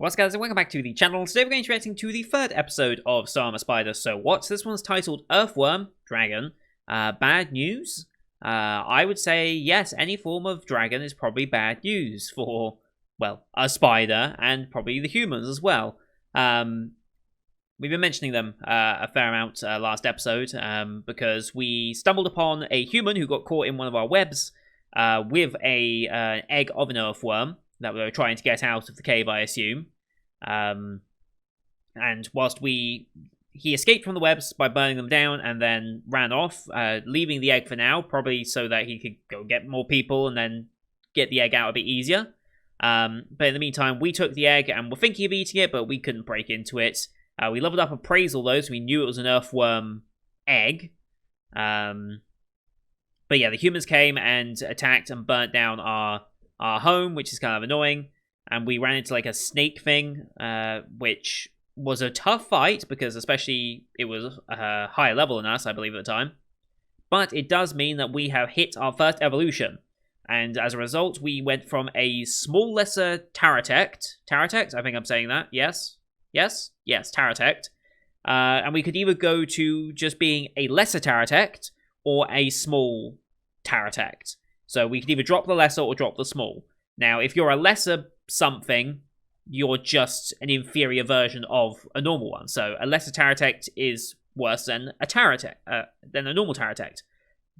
What's up, guys, and welcome back to the channel. Today we're going to be reacting to the third episode of Summer Spider So What. This one's titled Earthworm Dragon. Bad news? I would say yes, any form of dragon is probably bad news for, well, a spider and probably the humans as well. We've been mentioning them a fair amount last episode because we stumbled upon a human who got caught in one of our webs with an egg of an earthworm that we were trying to get out of the cave, I assume. And whilst he escaped from the webs by burning them down and then ran off, leaving the egg for now, probably so that he could go get more people and then get the egg out a bit easier. But in the meantime, we took the egg and were thinking of eating it, but we couldn't break into it. We leveled up appraisal though, so we knew it was an earthworm egg. But yeah, the humans came and attacked and burnt down our home, which is kind of annoying. And we ran into like a snake thing, which was a tough fight because especially it was a higher level than us, I believe, at the time. But it does mean that we have hit our first evolution. And as a result, we went from a small lesser Taratect. Taratect? I think I'm saying that. Yes? Yes? Yes, Taratect. And we could either go to just being a lesser Taratect or a small Taratect. So we could either drop the lesser or drop the small. Now, if you're a lesser something, you're just an inferior version of a normal one. So a lesser Taratect is worse than a normal Taratect.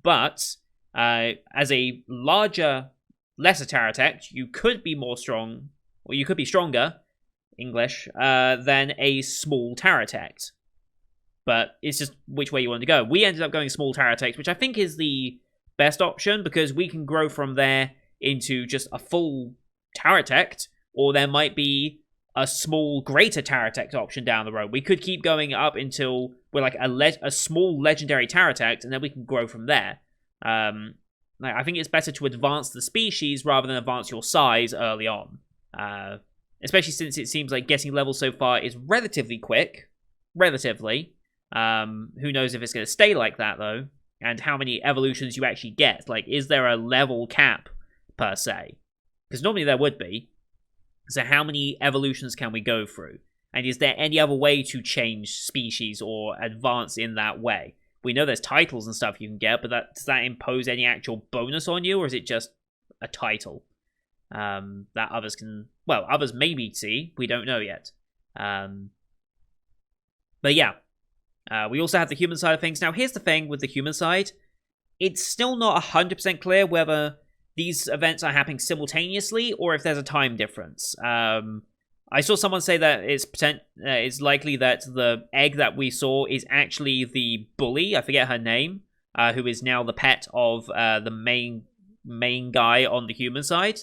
But as a larger, lesser Taratect, you could be more strong, or you could be stronger, English, than a small Taratect. But it's just which way you want to go. We ended up going small Taratect, which I think is the best option because we can grow from there into just a full Taratect, or there might be a small greater Taratect option down the road. We could keep going up until we're like a small legendary Taratect, and then we can grow from there. I think it's better to advance the species rather than advance your size early on. Especially since it seems like getting levels so far is relatively quick. Relatively. Who knows if it's going to stay like that, though. And how many evolutions you actually get. Like, is there a level cap, per se? Because normally there would be. So how many evolutions can we go through? And is there any other way to change species or advance in that way? We know there's titles and stuff you can get, but does that impose any actual bonus on you, or is it just a title? That others can... Well, others maybe see. We don't know yet. But yeah. We also have the human side of things. Now, here's the thing with the human side. It's still not 100% clear whether these events are happening simultaneously or if there's a time difference. I saw someone say that it's likely that the egg that we saw is actually the bully, I forget her name, who is now the pet of the main guy on the human side.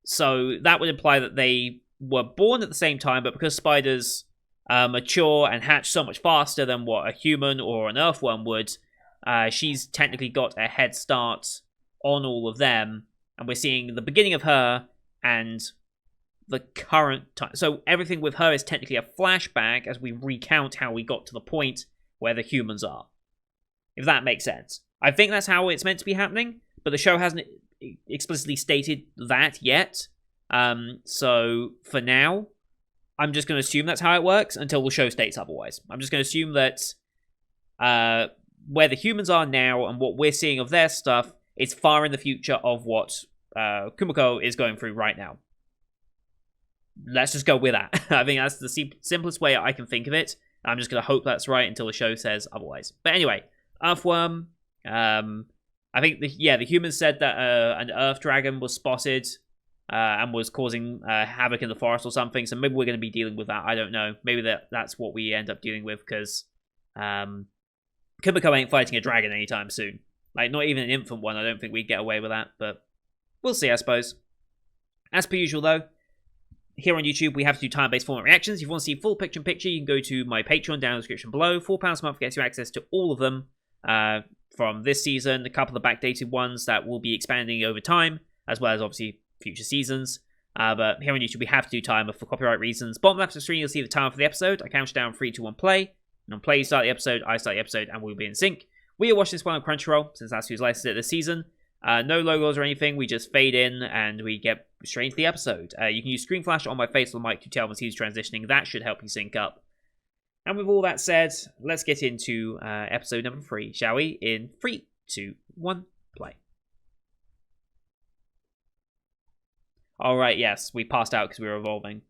So that would imply that they were born at the same time, but because spiders mature and hatch so much faster than what a human or an earthworm would, she's technically got a head start on all of them, and we're seeing the beginning of her and the current time. So everything with her is technically a flashback as we recount how we got to the point where the humans are. If that makes sense. I think that's how it's meant to be happening, but the show hasn't explicitly stated that yet. So for now, I'm just going to assume that's how it works until the show states otherwise. I'm just going to assume that where the humans are now and what we're seeing of their stuff is far in the future of what Kumo is going through right now. Let's just go with that. I think that's the simplest way I can think of it. I'm just going to hope that's right until the show says otherwise. But anyway, Earthworm. I think the humans said that an Earth Dragon was spotted and was causing havoc in the forest or something. So maybe we're going to be dealing with that. I don't know. Maybe that's what we end up dealing with because Kumo ain't fighting a dragon anytime soon. Like, not even an infant one. I don't think we'd get away with that. But we'll see, I suppose. As per usual, though, here on YouTube, we have to do time-based format reactions. If you want to see full picture-in-picture, you can go to my Patreon down in the description below. £4 a month gets you access to all of them from this season. A couple of backdated ones that will be expanding over time, as well as, obviously, future seasons. But here on YouTube, we have to do timer for copyright reasons. Bottom left of the screen, you'll see the timer for the episode. I count down 3, 2, 1, play. And on play, you start the episode, I start the episode, and we'll be in sync. We are watching this one on Crunchyroll, since that's who's licensed it this season. No logos or anything. We just fade in and we get straight into the episode. You can use screen flash on my face on the mic to tell when he's transitioning. That should help you sync up. And with all that said, let's get into episode number 3, shall we? In 3, 2, 1, play. Alright, yes, we passed out because we were evolving.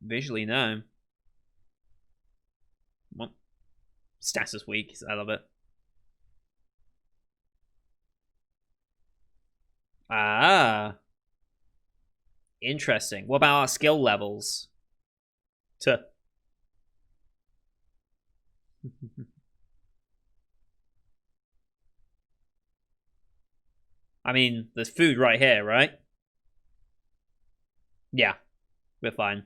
Visually, no. What? Status weak, I love it. Ah. Interesting. What about our skill levels? I mean, there's food right here, right? Yeah, we're fine.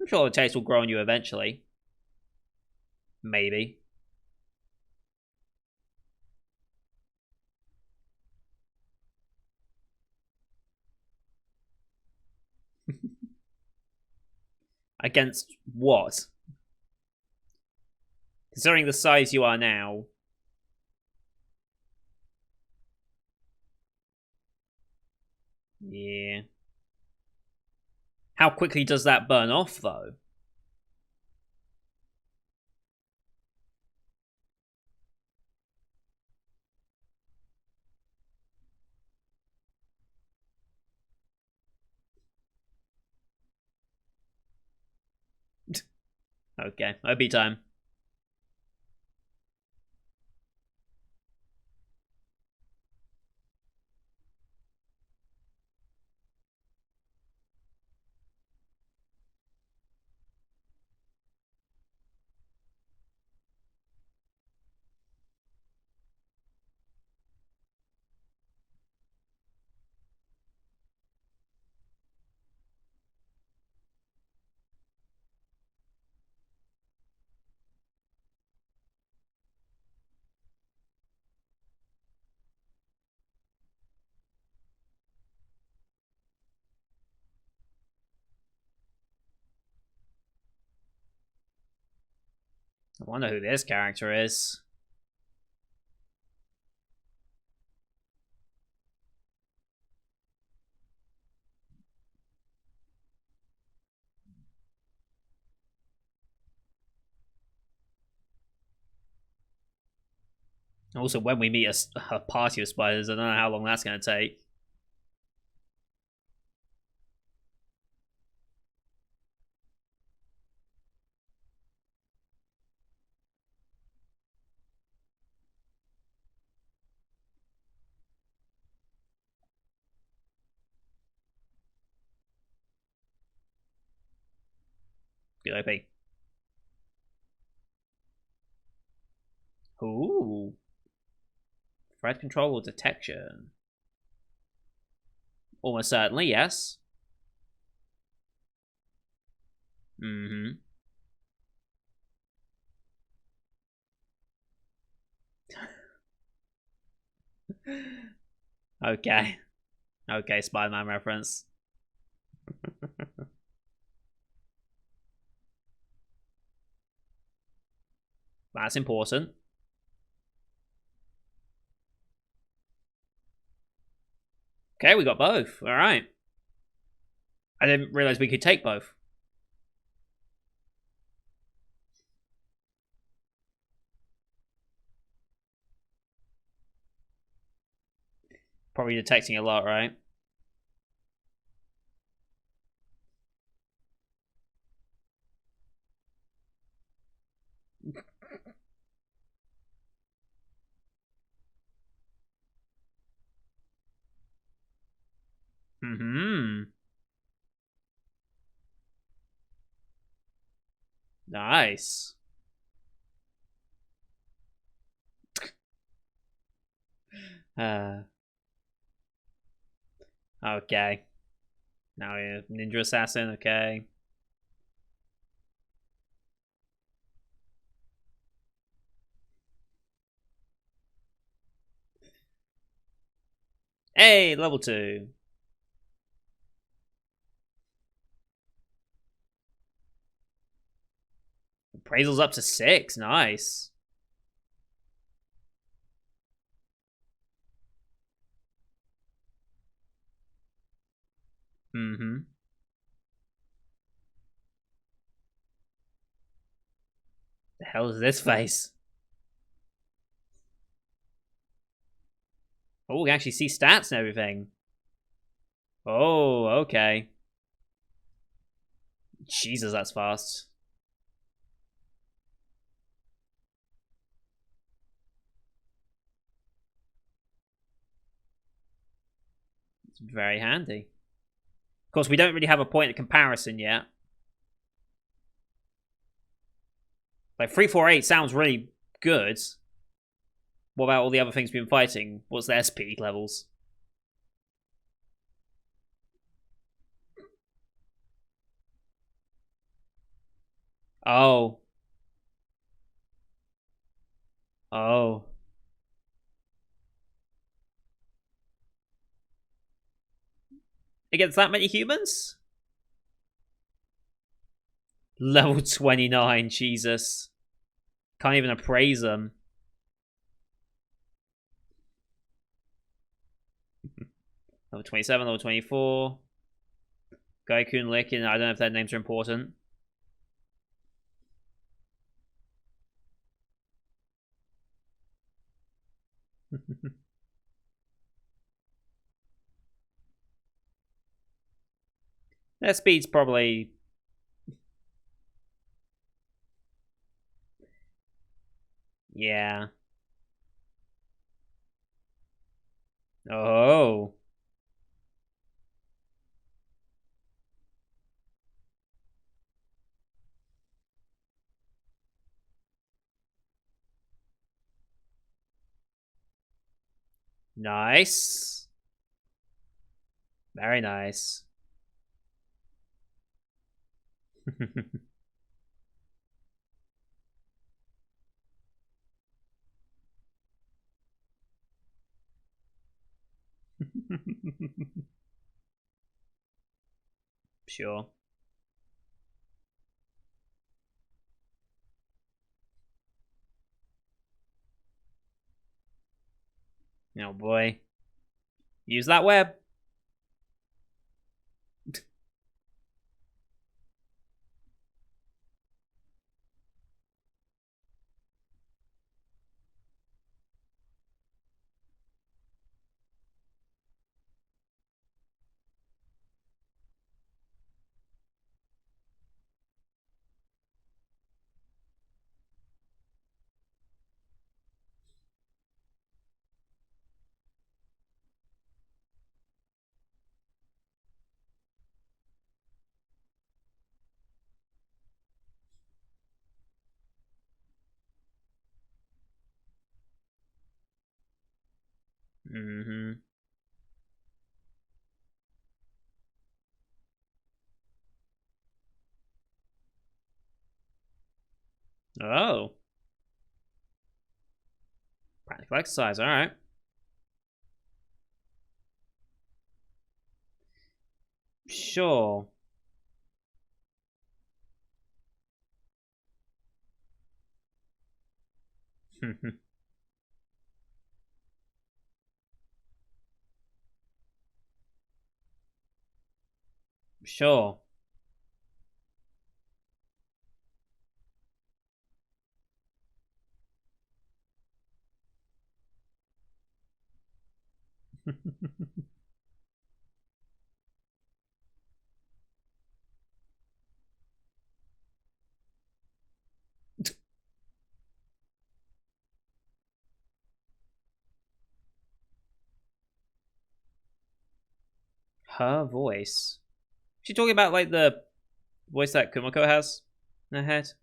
I'm sure the taste will grow on you eventually. Maybe. Against what? Considering the size you are now. Yeah. How quickly does that burn off, though? Okay, OB time. I wonder who this character is. Also, when we meet a party of spiders, I don't know how long that's going to take. Good OP. Ooh. Threat control or detection? Almost certainly, yes. Mm-hmm. Okay. Okay, Spider-Man reference. That's important. Okay, we got both. Alright. I didn't realize we could take both. Probably detecting a lot, right? Mm-hmm. Nice. Okay. Now you're ninja assassin, okay. Hey, level 2. Appraisal's up to 6, nice. Mm-hmm. The hell is this face? Oh, we can actually see stats and everything. Oh, okay. Jesus, that's fast. It's very handy. Of course, we don't really have a point of comparison yet. Like 348 sounds really good. What about all the other things we've been fighting? What's their speed levels? Oh. Oh. Against that many humans? Level 29, Jesus. Can't even appraise them. Level 27, level 24. Gaiku and Lick, and I don't know if their names are important. Their speed's probably... Yeah. Oh. Nice. Very nice. Sure. Oh boy. Use that web. Mm-hmm. Oh. Practical exercise, alright. Sure. Sure. Her voice. She talking about like the voice that Kumiko has in her head?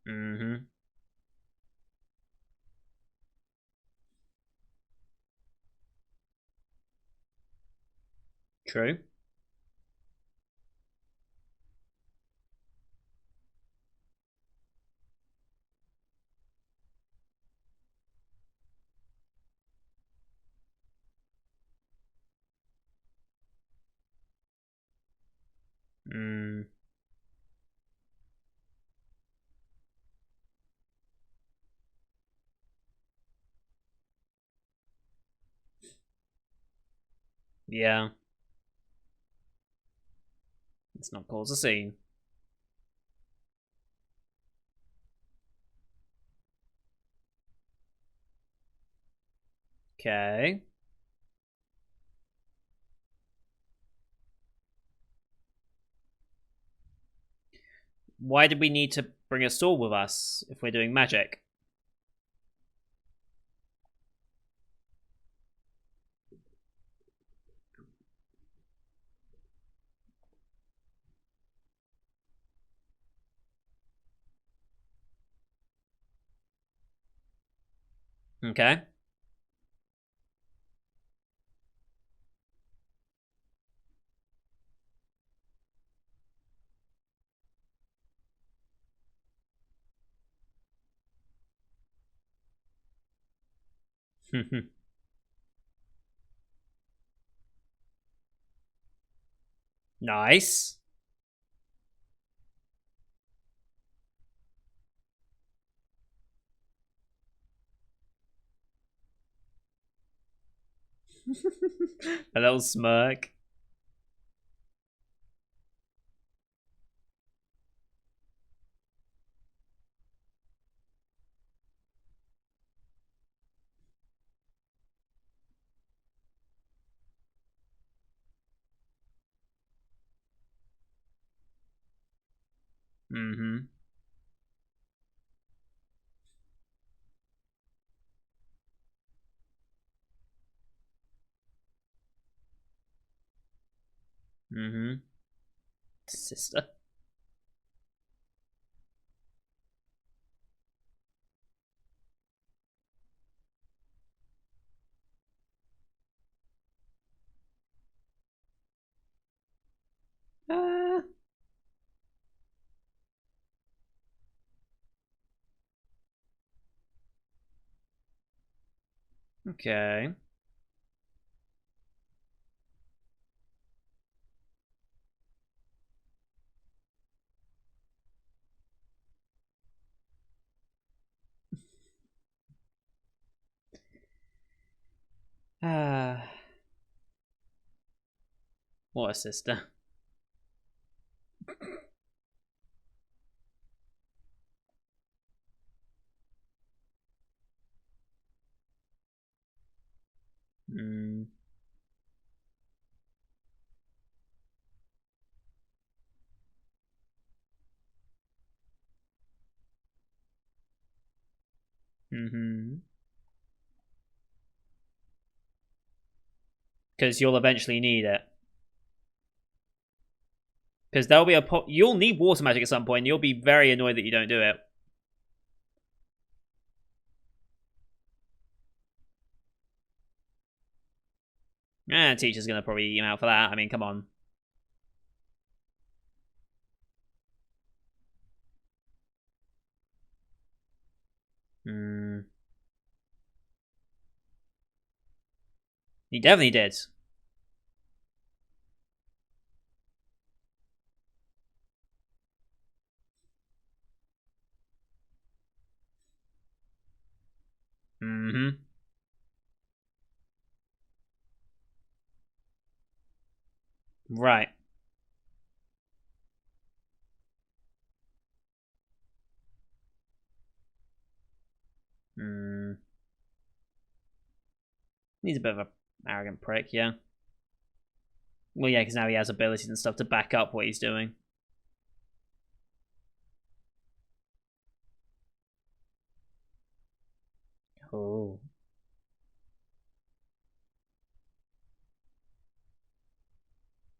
Mm-hmm. True. Mm. Yeah. Let's not cause a scene. Okay. Why did we need to bring a sword with us if we're doing magic? Okay. Nice. A little smirk. Mm-hmm. Mm-hmm. Sister. Uh, okay. Ah, what a sister. Mm. Mm-hmm. Because you'll eventually need it. Because there'll be you'll need water magic at some point. And you'll be very annoyed that you don't do it. Teacher's gonna probably eat him out for that. I mean, come on. Mm. He definitely did. Mm-hmm. Right. Mm. He's a bit of a arrogant prick, yeah. Well, yeah, because now he has abilities and stuff to back up what he's doing. Oh,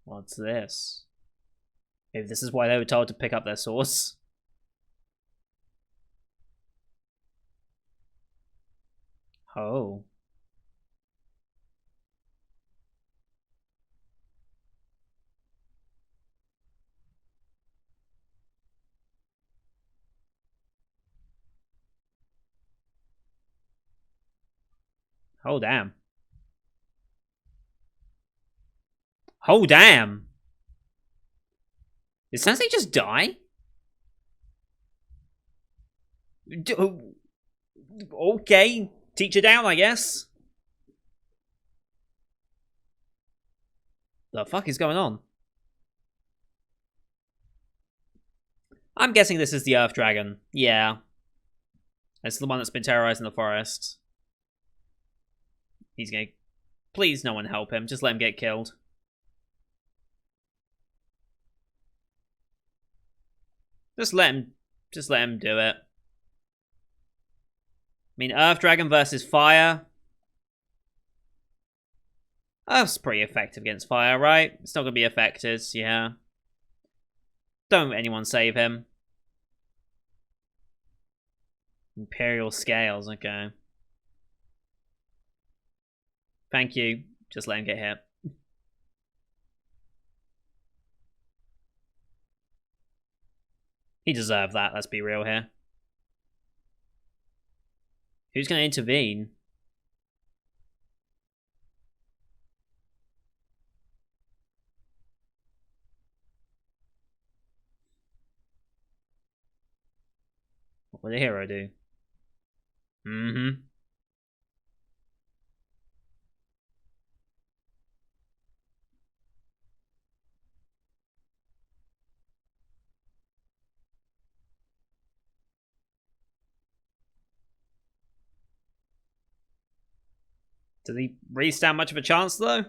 what's this? Maybe this is why they were told to pick up their swords. Oh. Oh, damn. Oh, damn. Did Sensei just die? Okay. Teacher down, I guess. The fuck is going on? I'm guessing this is the Earth Dragon. Yeah. It's the one that's been terrorizing the forest. He's gonna... Please, no one help him. Just let him get killed. Just let him do it. I mean, Earth Dragon versus Fire. Earth's pretty effective against Fire, right? It's not gonna be affected, yeah. Don't anyone save him. Imperial Scales, okay. Thank you. Just let him get hit. He deserved that, let's be real here. Who's going to intervene? What would the hero do? Mm-hmm. Does he really stand much of a chance, though?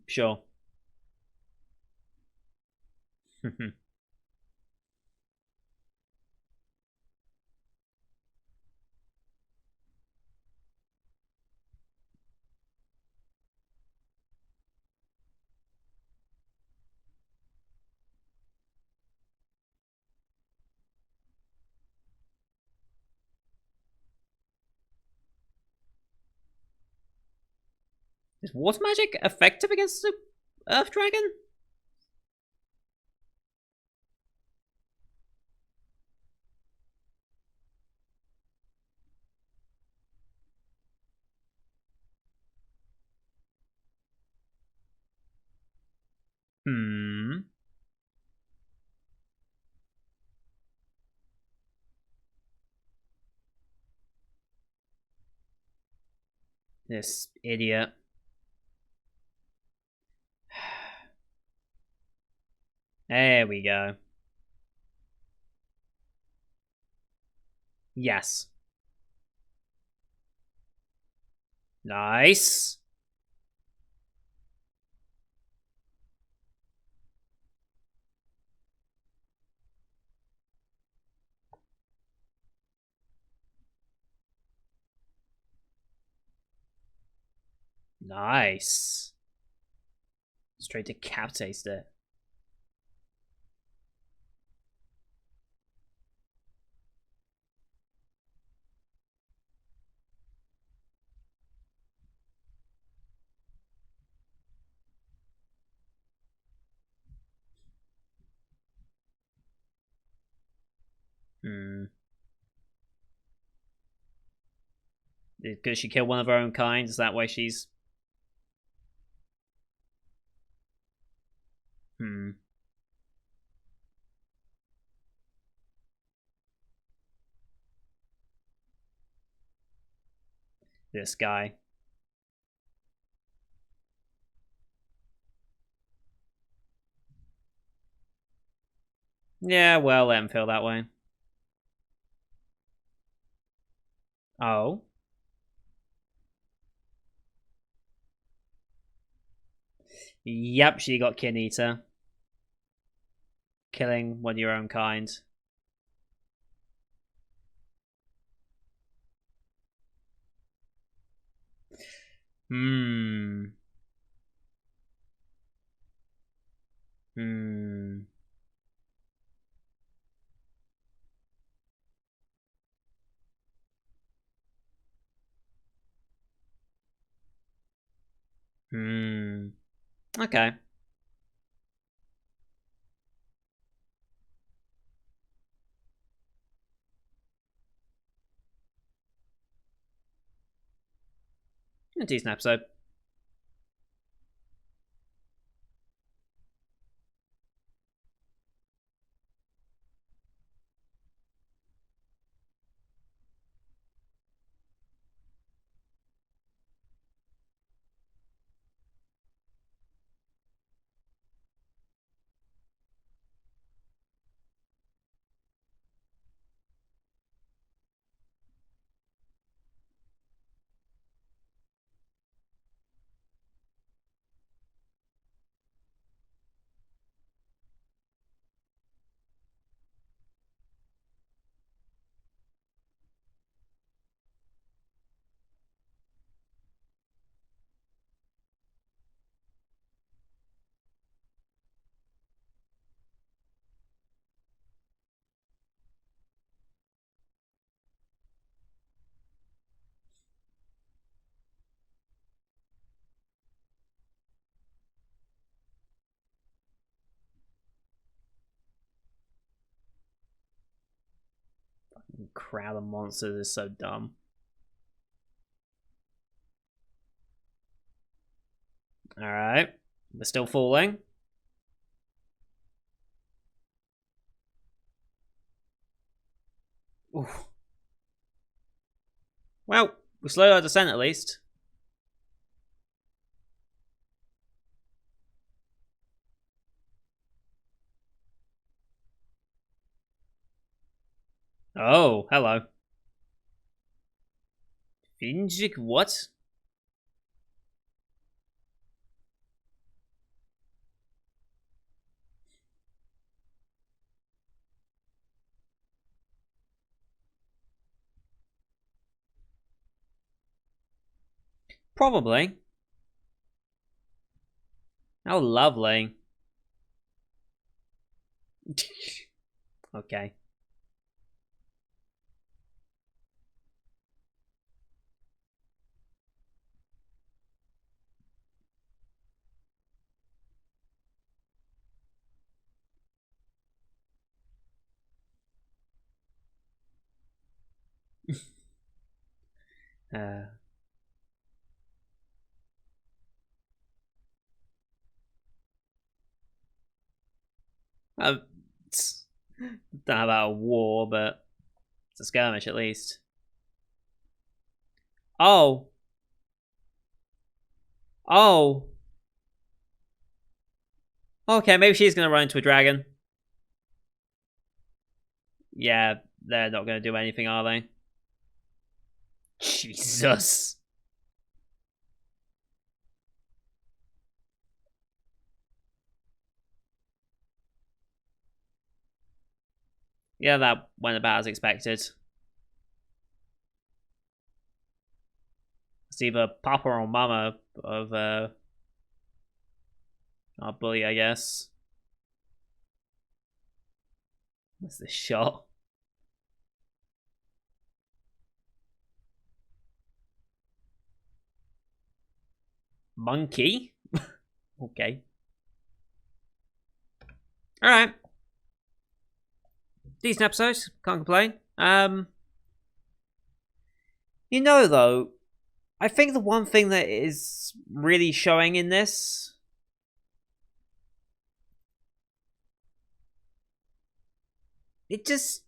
Sure. Is water magic effective against the Earth Dragon? Hmm. This idiot. There we go. Yes. Nice. Nice. Straight decapitated it. Hmm. Did she kill one of her own kind? Is that why she's... Hmm. This guy. Yeah, well, let him feel that way. Oh. Yep, she got Kin Eater. Killing one of your own kind. Hmm. Hmm. Hmm. Okay. A decent episode. Crowd of monsters is so dumb. Alright. We're still falling. Oof. Well, we slowed our descent at least. Oh, hello. Finjik what? Probably. How lovely. Okay. Uh, I don't know about a war, but it's a skirmish at least. Oh. Oh. Okay, maybe she's going to run into a dragon. Yeah, they're not going to do anything, are they? Jesus. Yeah, that went about as expected. It's either Papa or Mama of our bully, I guess. What's this shot? Monkey? Okay. Alright. Decent episodes. Can't complain. You know, though, I think the one thing that is really showing in this, it just,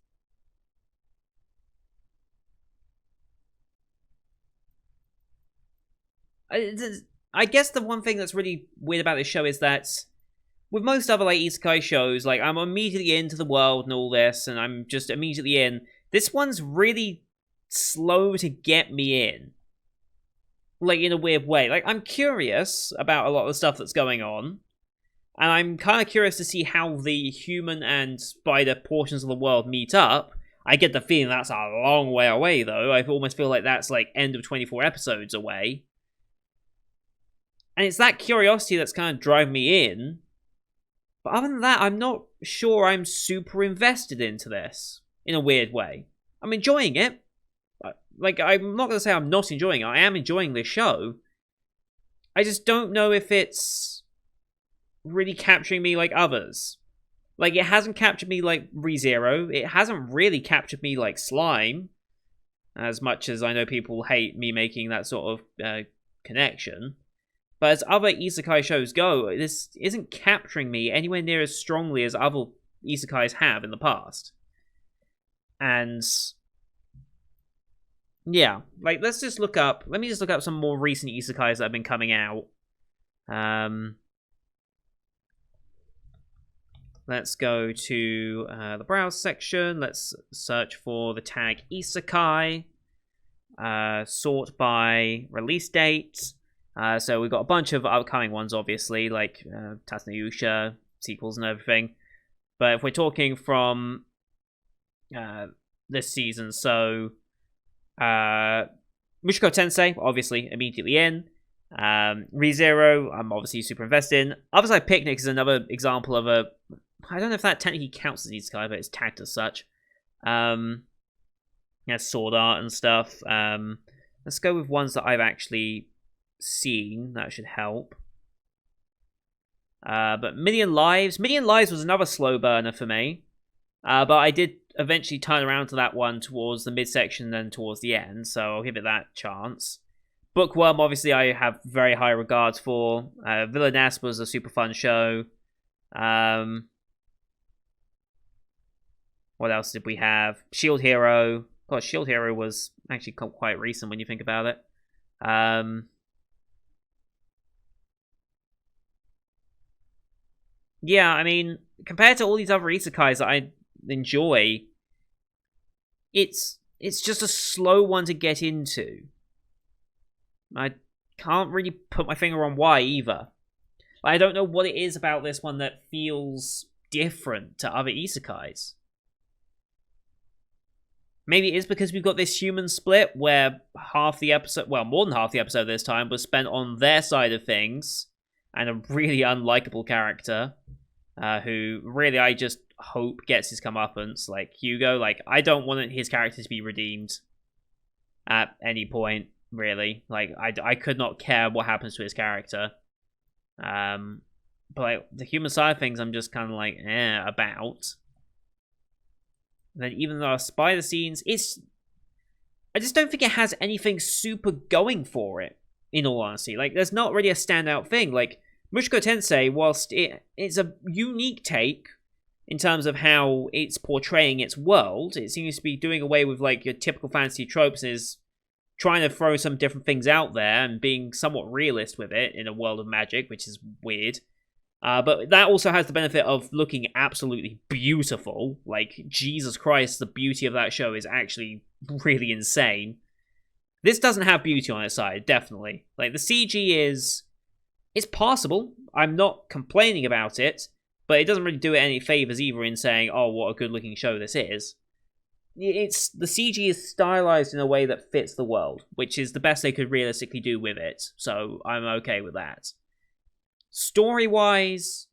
I guess the one thing that's really weird about this show is that with most other like isekai shows, like I'm immediately into the world and all this, and I'm just immediately in. This one's really slow to get me in, like in a weird way. Like I'm curious about a lot of the stuff that's going on, and I'm kind of curious to see how the human and spider portions of the world meet up. I get the feeling that's a long way away, though. I almost feel like that's like end of 24 episodes away. And it's that curiosity that's kind of driving me in. But other than that, I'm not sure I'm super invested into this in a weird way. I'm enjoying it. Like, I'm not going to say I'm not enjoying it. I am enjoying this show. I just don't know if it's really capturing me like others. Like, it hasn't captured me like ReZero. It hasn't really captured me like Slime. As much as I know people hate me making that sort of connection. But as other isekai shows go, this isn't capturing me anywhere near as strongly as other isekais have in the past. And yeah, like let me just look up some more recent isekais that have been coming out. Let's go to the browse section. Let's search for the tag isekai. Sort by release date. So we've got a bunch of upcoming ones, obviously, like Tatsunayusha, sequels and everything. But if we're talking from this season, so Mushoku Tensei, obviously, immediately in. ReZero, I'm obviously super invested in. Other Side Picnic is another example of a... I don't know if that technically counts as isekai, but it's tagged as such. Sword art and stuff. Let's go with ones that I've actually seen. That should help. But Million Lives was another slow burner for me. But I did eventually turn around to that one towards the midsection and then towards the end, so I'll give it that chance. Bookworm, obviously, I have very high regards for. Villainess was a super fun show. What else did we have? Shield Hero. God, Shield Hero was actually quite recent when you think about it. Yeah, I mean, compared to all these other isekais that I enjoy, it's just a slow one to get into. I can't really put my finger on why either. I don't know what it is about this one that feels different to other isekais. Maybe it is because we've got this human split where half the episode, well, more than half the episode this time, was spent on their side of things, and a really unlikable character, who really I just hope gets his comeuppance, like Hugo. Like, I don't want his character to be redeemed at any point, really. Like, I could not care what happens to his character. But like, the human side of things, I'm just kind of like, about. And then even though our spider scenes, I just don't think it has anything super going for it, in all honesty. Like, there's not really a standout thing. Like, Mushoku Tensei, whilst it's a unique take in terms of how it's portraying its world, it seems to be doing away with, like, your typical fantasy tropes and is trying to throw some different things out there and being somewhat realist with it in a world of magic, which is weird. But that also has the benefit of looking absolutely beautiful. Like, Jesus Christ, the beauty of that show is actually really insane. This doesn't have beauty on its side, definitely. Like, the CG it's passable. I'm not complaining about it, but it doesn't really do it any favors either in saying, oh, what a good-looking show this is. The CG is stylized in a way that fits the world, which is the best they could realistically do with it, so I'm okay with that. Story-wise,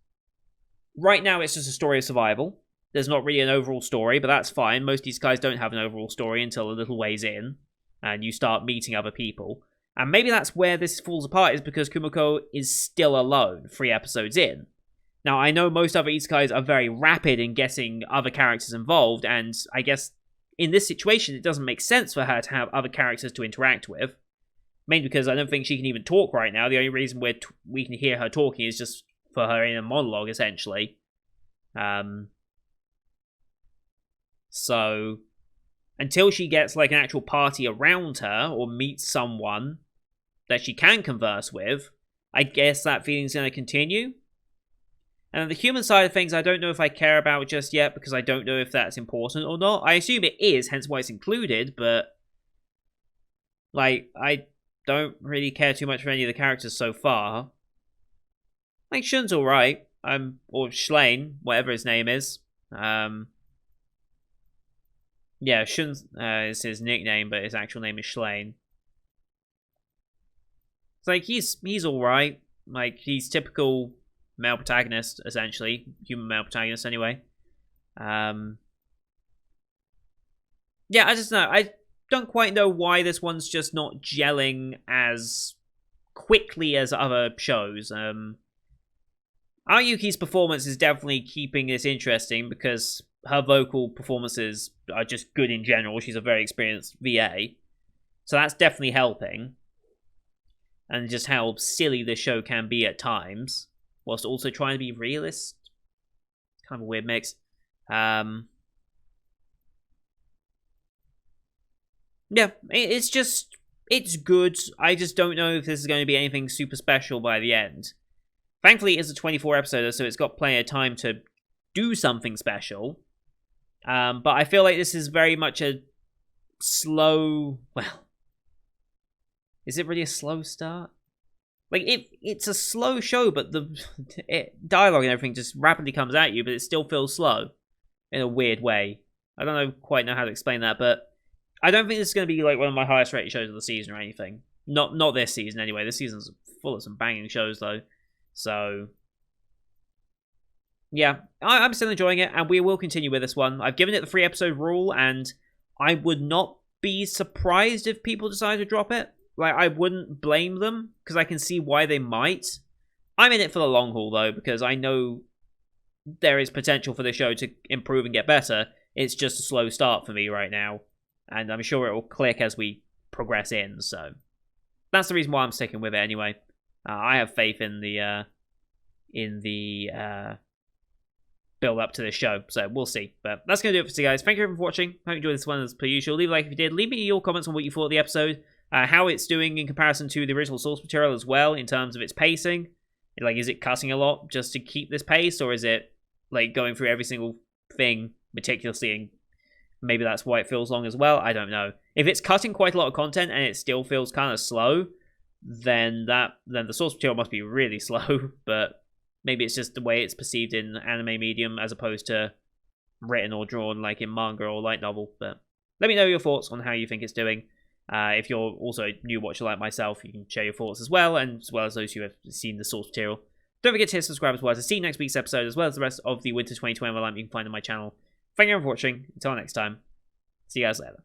right now it's just a story of survival. There's not really an overall story, but that's fine. Most of these guys don't have an overall story until a little ways in, and you start meeting other people. And maybe that's where this falls apart, is because Kumiko is still alone 3 episodes in. Now, I know most other isekais are very rapid in getting other characters involved, and I guess in this situation it doesn't make sense for her to have other characters to interact with. Mainly because I don't think she can even talk right now. The only reason we can hear her talking is just for her in a monologue, essentially. So, until she gets like an actual party around her or meets someone that she can converse with, I guess that feeling's going to continue. And the human side of things, I don't know if I care about just yet, because I don't know if that's important or not. I assume it is, hence why it's included, but like, I don't really care too much for any of the characters so far. Like, Shun's alright. Or Schlein, whatever his name is. Yeah, Shun is his nickname, but his actual name is Schlein. It's like, he's alright. Like, he's typical male protagonist, essentially. Human male protagonist, anyway. Yeah, I just know. I don't quite know why this one's just not gelling as quickly as other shows. Ayuki's performance is definitely keeping this interesting because her vocal performances are just good in general. She's a very experienced VA. So that's definitely helping. And just how silly this show can be at times, whilst also trying to be realist. Kind of a weird mix. Yeah, it's good. I just don't know if this is going to be anything super special by the end. Thankfully, it's a 24 episoder, so it's got plenty of time to do something special. But I feel like this is very much a slow... Well, is it really a slow start? Like, it's a slow show, but the dialogue and everything just rapidly comes at you, but it still feels slow in a weird way. I don't quite know how to explain that, but I don't think this is going to be like one of my highest rated shows of the season or anything. Not this season anyway. This season's full of some banging shows though. So yeah, I'm still enjoying it, and we will continue with this one. I've given it the 3-episode rule, and I would not be surprised if people decide to drop it. Like, I wouldn't blame them, because I can see why they might. I'm in it for the long haul, though, because I know there is potential for the show to improve and get better. It's just a slow start for me right now, and I'm sure it will click as we progress in, so that's the reason why I'm sticking with it anyway. I have faith in the build up to this show, so we'll see. But that's going to do it for today, guys. Thank you for watching. Hope you enjoyed this one as per usual. Leave a like if you did. Leave me your comments on what you thought of the episode, how it's doing in comparison to the original source material as well, in terms of its pacing. Like, is it cutting a lot just to keep this pace, or is it like going through every single thing meticulously, and maybe that's why it feels long as well? I don't know. If it's cutting quite a lot of content and it still feels kind of slow, then the source material must be really slow, but maybe it's just the way it's perceived in anime medium as opposed to written or drawn like in manga or light novel. But let me know your thoughts on how you think it's doing. If you're also a new watcher like myself, you can share your thoughts as well as those who have seen the source material. Don't forget to hit subscribe as well to see next week's episode, as well as the rest of the Winter 2021 lineup you can find on my channel. Thank you for watching. Until next time, see you guys later.